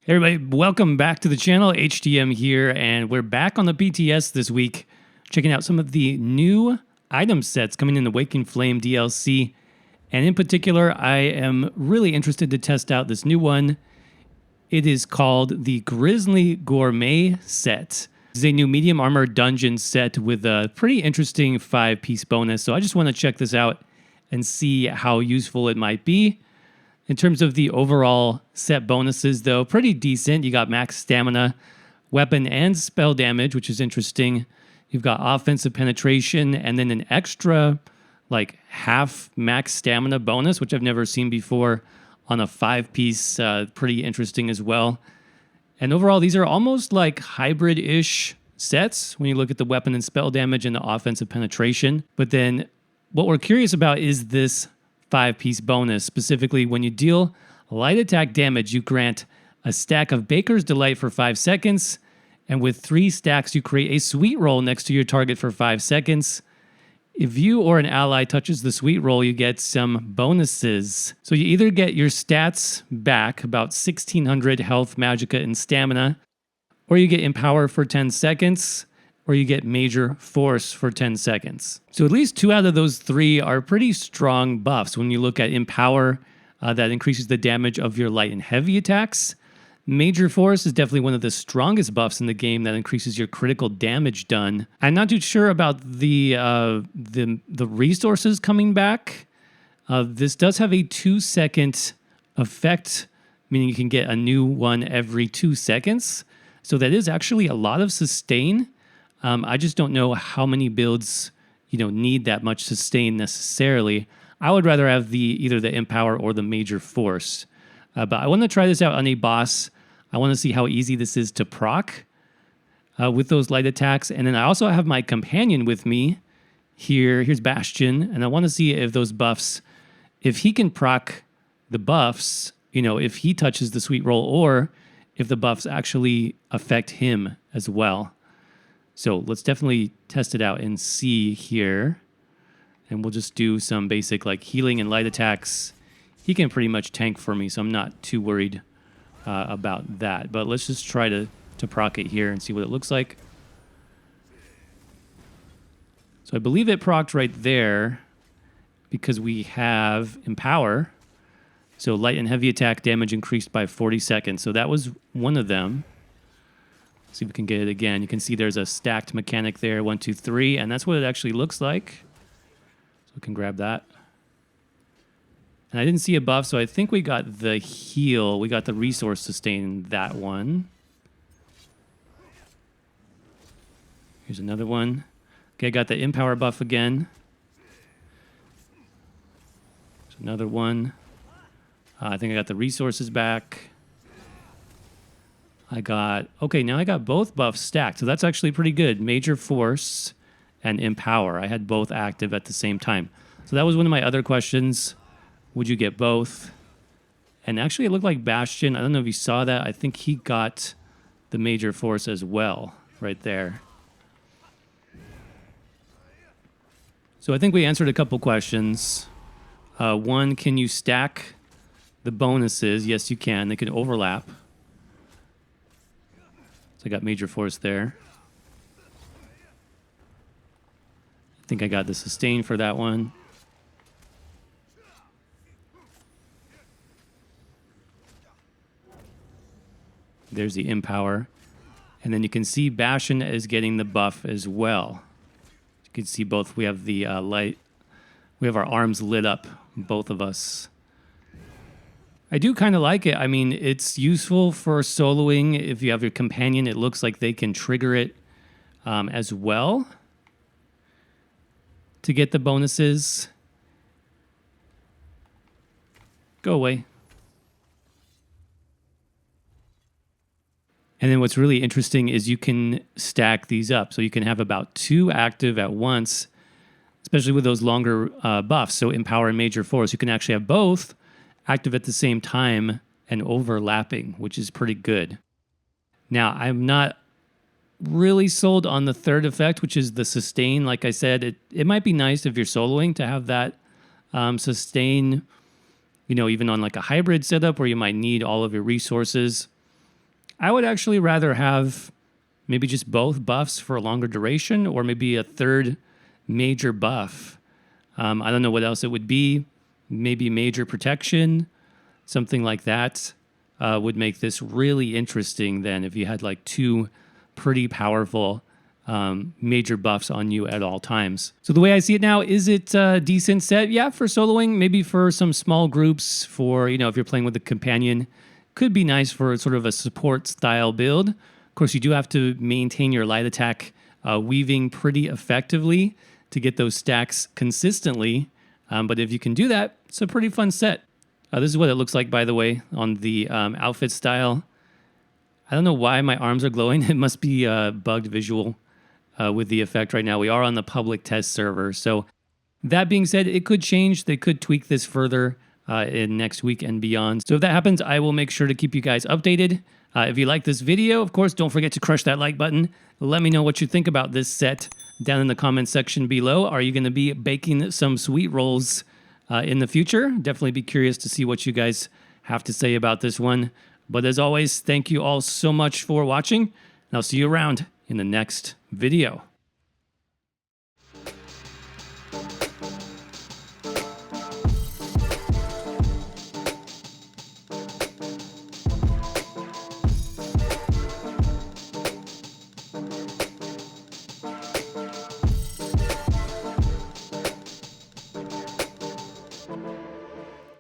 Hey everybody, welcome back to the channel. HTM here, and we're back on the PTS this week, checking out some of the new item sets coming in the Waking Flame DLC. And in particular, I am really interested to test out this new one. It is called the Grisly Gourmet set. This is a new medium armor dungeon set with a pretty interesting 5-piece bonus. So I just want to check this out and see how useful it might be. In terms of the overall set bonuses, though, pretty decent. You got max stamina, weapon, and spell damage, which is interesting. You've got offensive penetration, and then an extra, like, half max stamina bonus, which I've never seen before on a 5-piece. Pretty interesting as well. And overall, these are almost like hybrid-ish sets when you look at the weapon and spell damage and the offensive penetration. But then what we're curious about is this 5-piece bonus. Specifically, when you deal light attack damage, you grant a stack of Baker's Delight for 5 seconds, and with 3 stacks, you create a sweet roll next to your target for 5 seconds. If you or an ally touches the sweet roll, you get some bonuses. So you either get your stats back, about 1600 health, magicka, and stamina, or you get Empower for 10 seconds, or you get Major Force for 10 seconds. So at least 2 out of those 3 are pretty strong buffs. When you look at Empower, that increases the damage of your light and heavy attacks. Major Force is definitely one of the strongest buffs in the game that increases your critical damage done. I'm not too sure about the resources coming back. This does have a 2-second effect, meaning you can get a new one every 2 seconds. So that is actually a lot of sustain. I just don't know how many builds, need that much sustain necessarily. I would rather have either the Empower or the Major Force. But I want to try this out on a boss. I want to see how easy this is to proc with those light attacks. And then I also have my companion with me here. Here's Bastion. And I want to see if those buffs, if he can proc the buffs, if he touches the sweet roll, or if the buffs actually affect him as well. So let's definitely test it out and see here. And we'll just do some basic healing and light attacks. He can pretty much tank for me, so I'm not too worried about that. But let's just try to proc it here and see what it looks like. So I believe it procced right there because we have Empower. So light and heavy attack damage increased by 40 seconds. So that was one of them. See if we can get it again. You can see there's a stacked mechanic there, 1, 2, 3, and that's what it actually looks like. So we can grab that. And I didn't see a buff, so I think we got the heal. We got the resource sustain in that one. Here's another one. Okay, I got the Empower buff again. There's another one. I think I got the resources back. Now I got both buffs stacked, so that's actually pretty good. Major Force and Empower. I had both active at the same time. So that was one of my other questions. Would you get both? And actually it looked like Bastion, I don't know if you saw that, I think he got the Major Force as well, right there. So I think we answered a couple questions. One, can you stack the bonuses? Yes, you can. They can overlap. So I got Major Force there. I think I got the sustain for that one. There's the Empower. And then you can see Bastion is getting the buff as well. You can see both. We have the light. We have our arms lit up, both of us. I do kind of like it. I mean, it's useful for soloing. If you have your companion, it looks like they can trigger it as well to get the bonuses. Go away. And then what's really interesting is you can stack these up. So you can have about 2 active at once, especially with those longer buffs. So Empower and Major Force. You can actually have both active at the same time and overlapping, which is pretty good. Now, I'm not really sold on the third effect, which is the sustain. Like I said, it might be nice if you're soloing to have that sustain, even on a hybrid setup where you might need all of your resources. I would actually rather have maybe just both buffs for a longer duration, or maybe a third major buff. I don't know what else it would be. Maybe major protection, something like that would make this really interesting then if you had like two pretty powerful major buffs on you at all times. So the way I see it now, is it a decent set? Yeah, for soloing, maybe for some small groups, for, if you're playing with a companion, could be nice for sort of a support style build. Of course, you do have to maintain your light attack weaving pretty effectively to get those stacks consistently. But if you can do that, it's a pretty fun set. This is what it looks like, by the way, on the outfit style. I don't know why my arms are glowing. It must be a bugged visual with the effect right now. We are on the public test server. So that being said, it could change. They could tweak this further in next week and beyond. So if that happens, I will make sure to keep you guys updated. If you like this video, of course, don't forget to crush that like button. Let me know what you think about this set down in the comment section below. Are you going to be baking some sweet rolls in the future? Definitely be curious to see what you guys have to say about this one. But as always, thank you all so much for watching, and I'll see you around in the next video.